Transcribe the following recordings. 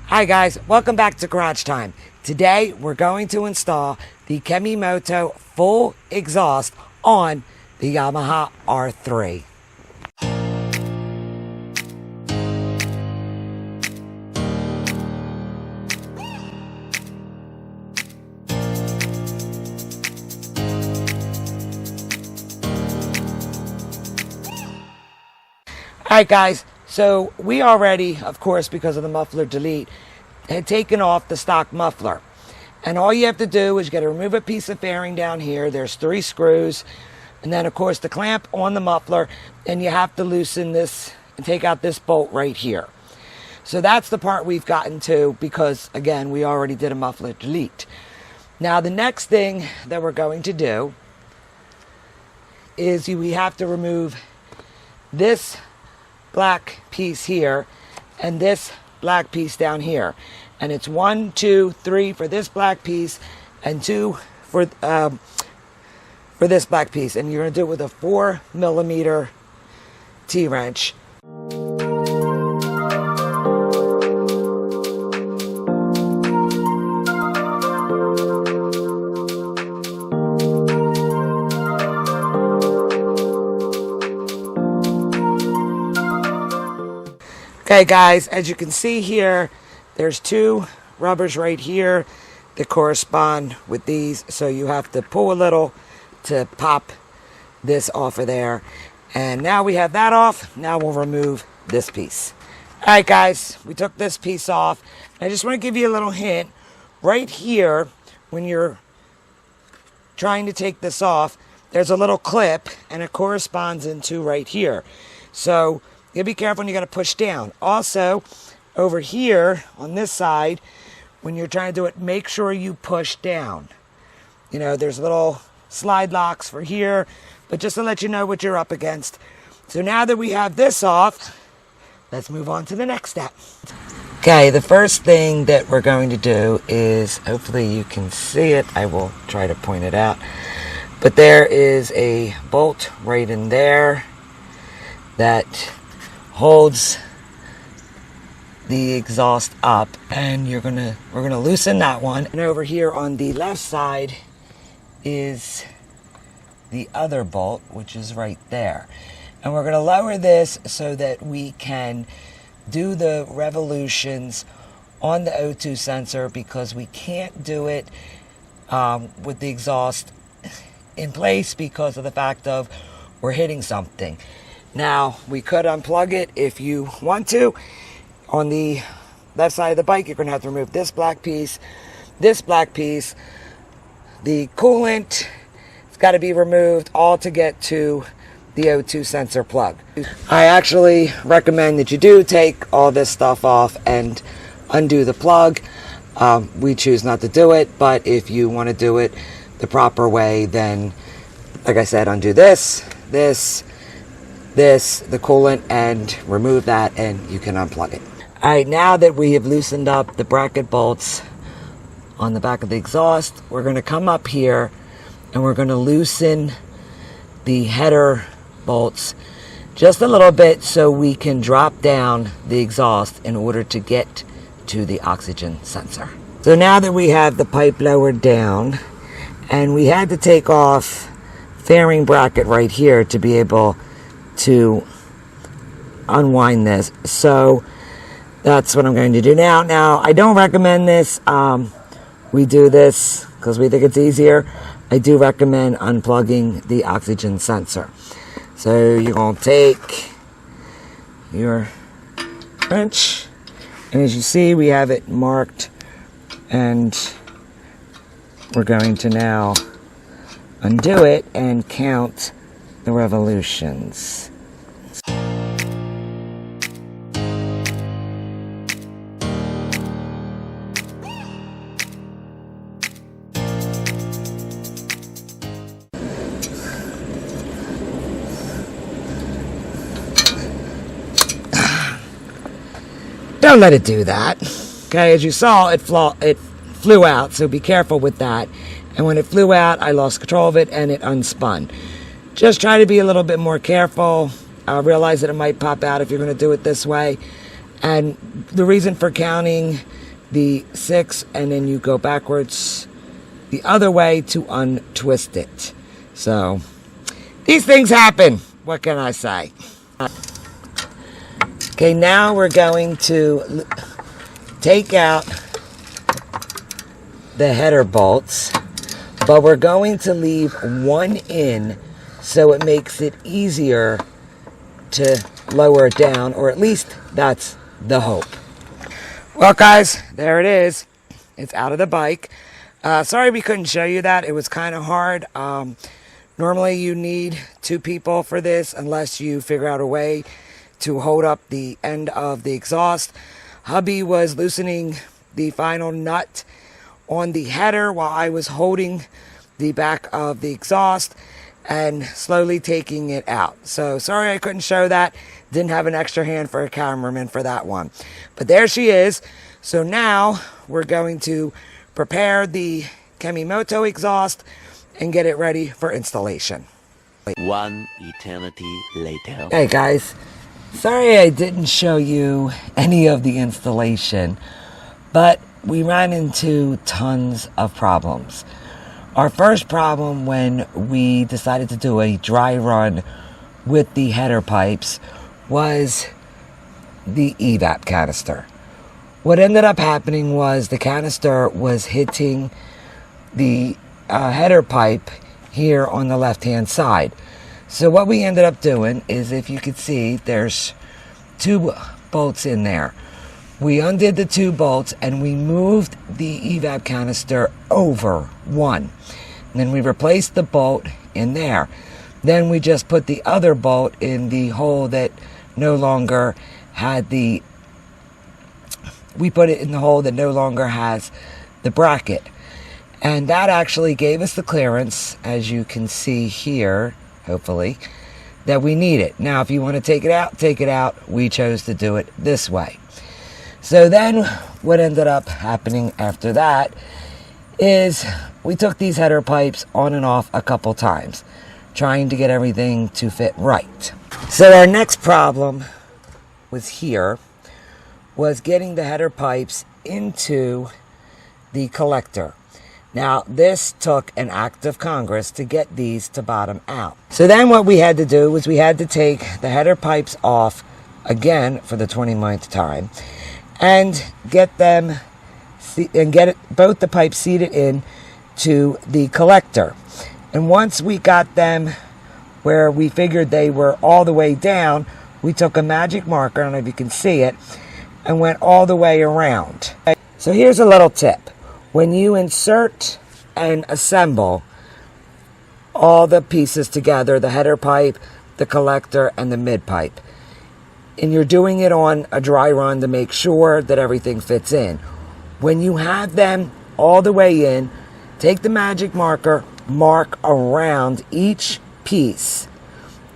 Hi guys, welcome back to Garage Time. Today we're going to install the Kemimoto full exhaust on the Yamaha R3. Alright guys, so we already, of course, because of the muffler delete, had taken off the stock muffler. And all you have to do is you got to remove a piece of fairing down here. There's 3 screws. And then, of course, the clamp on the muffler. And you have to loosen this and take out this bolt right here. So that's the part we've gotten to because, again, we already did a muffler delete. Now, the next thing that we're going to do is we have to remove this black piece here and this black piece down here, and it's 1, 2, 3 for this black piece and 2 for this black piece, and you're going to do it with a 4mm T-wrench. Okay guys, as you can see here, there's 2 rubbers right here that correspond with these, so you have to pull a little to pop this off of there. And now we have that off, now we'll remove this piece. Alright guys, we took this piece off. I just want to give you a little hint. Right here, when you're trying to take this off, there's a little clip and it corresponds into right here. So you gotta be careful when you gotta push down. Also, over here on this side, when you're trying to do it, make sure you push down. You know, there's little slide locks for here, but just to let you know what you're up against. So now that we have this off, let's move on to the next step. Okay, the first thing that we're going to do is, hopefully you can see it, I will try to point it out, but there is a bolt right in there that holds the exhaust up, and we're gonna loosen that one. And over here on the left side is the other bolt, which is right there. And we're gonna lower this so that we can do the revolutions on the O2 sensor, because we can't do it with the exhaust in place because of the fact of we're hitting something. Now, we could unplug it if you want to. On the left side of the bike, you're going to have to remove this black piece, the coolant. It's got to be removed all to get to the O2 sensor plug. I actually recommend that you do take all this stuff off and undo the plug. We choose not to do it, but if you want to do it the proper way, then, like I said, undo this, the coolant, and remove that, and you can unplug it. Alright, now that we have loosened up the bracket bolts on the back of the exhaust, we're going to come up here and we're going to loosen the header bolts just a little bit so we can drop down the exhaust in order to get to the oxygen sensor. So now that we have the pipe lowered down, and we had to take off fairing bracket right here to be able to unwind this, so that's what I'm going to do now. Now, I don't recommend this. We do this because we think it's easier. I do recommend unplugging the oxygen sensor. So you're going to take your wrench, and as you see, we have it marked, and we're going to now undo it and count the revolutions. Don't let it do that. Okay, as you saw, it flew out, so be careful with that. And when it flew out, I lost control of it and it unspun. Just try to be a little bit more careful. Realize that it might pop out if you're going to do it this way. And the reason for counting the 6 and then you go backwards the other way to untwist it. So these things happen. What can I say? Okay, now we're going to take out the header bolts, but we're going to leave one in so it makes it easier to lower it down, or at least that's the hope. Well, guys, there it is. It's out of the bike. Sorry we couldn't show you that. It was kind of hard. Normally you need 2 people for this unless you figure out a way to hold up the end of the exhaust. Hubby was loosening the final nut on the header while I was holding the back of the exhaust and slowly taking it out. So sorry I couldn't show that. Didn't have an extra hand for a cameraman for that one. But there she is. So now we're going to prepare the Kemimoto exhaust and get it ready for installation. One eternity later. Hey guys, sorry I didn't show you any of the installation, but we ran into tons of problems. Our first problem when we decided to do a dry run with the header pipes was the evap canister. What ended up happening was the canister was hitting the header pipe here on the left hand side. So what we ended up doing is, if you could see, there's 2 bolts in there. We undid the 2 bolts and we moved the evap canister over one. And then we replaced the bolt in there. Then we just put the other bolt in the hole that no longer had the... We put it in the hole that no longer has the bracket. And that actually gave us the clearance, as you can see here, hopefully, that we need it. Now, if you want to take it out, take it out. We chose to do it this way. So then what ended up happening after that is we took these header pipes on and off a couple times, trying to get everything to fit right. So our next problem was getting the header pipes into the collector. Now, this took an act of Congress to get these to bottom out. So then what we had to do was we had to take the header pipes off again for the 20th time and get them and get both the pipes seated in to the collector. And once we got them where we figured they were all the way down, we took a magic marker, I don't know if you can see it, and went all the way around. So here's a little tip. When you insert and assemble all the pieces together, the header pipe, the collector, and the mid pipe, and you're doing it on a dry run to make sure that everything fits in, when you have them all the way in, take the magic marker, mark around each piece.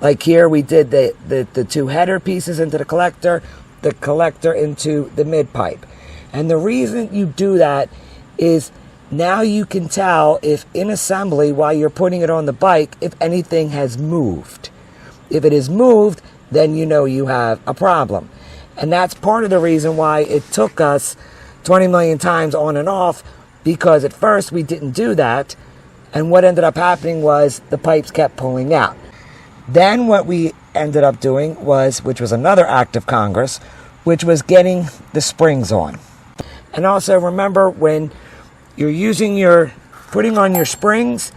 Like here we did the 2 header pieces into the collector into the mid pipe. And the reason you do that is now you can tell if in assembly while you're putting it on the bike, if anything has moved. If it is moved, then you know you have a problem. And that's part of the reason why it took us 20 million times on and off, because at first we didn't do that. And what ended up happening was the pipes kept pulling out. Then what we ended up doing was, which was another act of Congress, which was getting the springs on. And also remember, when you're putting on your springs,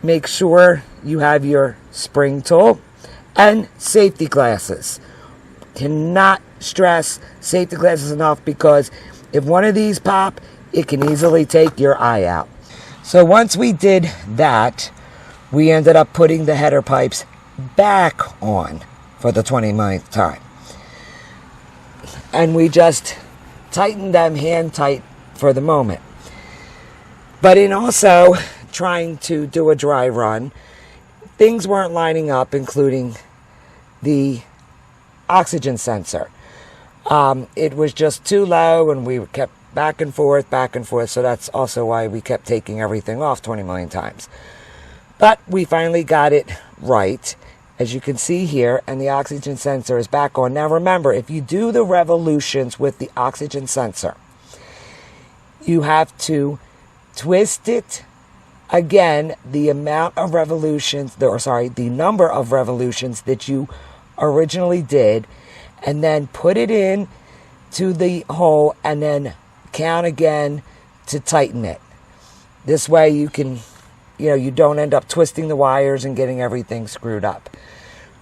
make sure you have your spring tool and safety glasses. Cannot stress safety glasses enough, because if one of these pop, it can easily take your eye out. So once we did that, we ended up putting the header pipes back on for the 29th time. And we just tightened them hand tight for the moment. But in also trying to do a dry run, things weren't lining up, including the oxygen sensor. It was just too low, and we kept back and forth, so that's also why we kept taking everything off 20 million times. But we finally got it right, as you can see here, and the oxygen sensor is back on. Now remember, if you do the revolutions with the oxygen sensor, you have to twist it again, the amount of revolutions, the number of revolutions that you originally did, and then put it in to the hole and then count again to tighten it. This way you can, you don't end up twisting the wires and getting everything screwed up.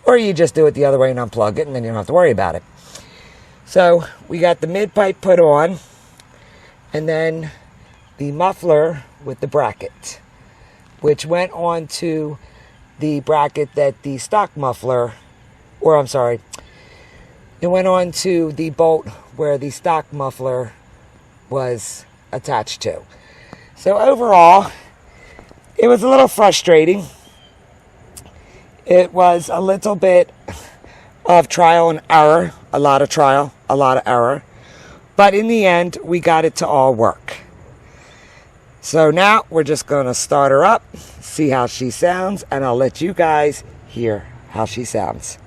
Or you just do it the other way and unplug it, and then you don't have to worry about it. So we got the mid pipe put on, and then the muffler with the bracket, which went on to the bracket that the stock muffler, it went on to the bolt where the stock muffler was attached to. So overall, it was a little frustrating. It was a little bit of trial and error, a lot of trial, a lot of error. But in the end, we got it to all work. So now we're just going to start her up, see how she sounds, and I'll let you guys hear how she sounds.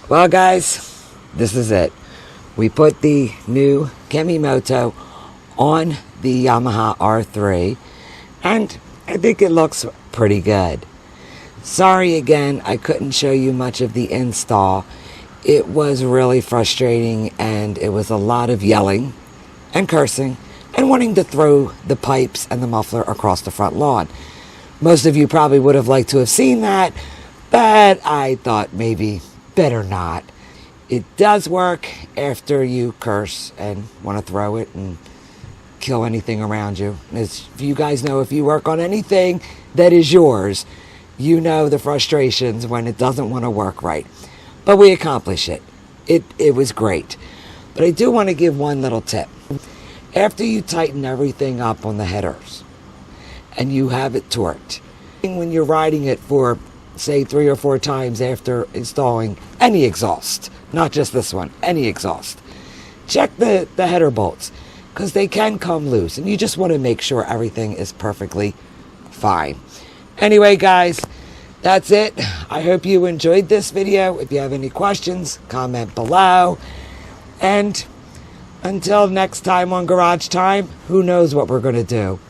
Well, guys, this is it. We put the new Kemimoto on the Yamaha R3, and I think it looks pretty good. Sorry again, I couldn't show you much of the install. It was really frustrating, and it was a lot of yelling and cursing and wanting to throw the pipes and the muffler across the front lawn. Most of you probably would have liked to have seen that, but I thought maybe better not. It does work after you curse and want to throw it and kill anything around you. As you guys know, if you work on anything that is yours, you know the frustrations when it doesn't want to work right. But we accomplish it. It was great. But I do want to give one little tip. After you tighten everything up on the headers and you have it torqued, when you're riding it for, say, 3 or 4 times after installing any exhaust, not just this one, any exhaust, check the header bolts, because they can come loose, and you just want to make sure everything is perfectly fine. Anyway, guys, that's it. I hope you enjoyed this video. If you have any questions, comment below. And until next time on Garage Time, who knows what we're going to do.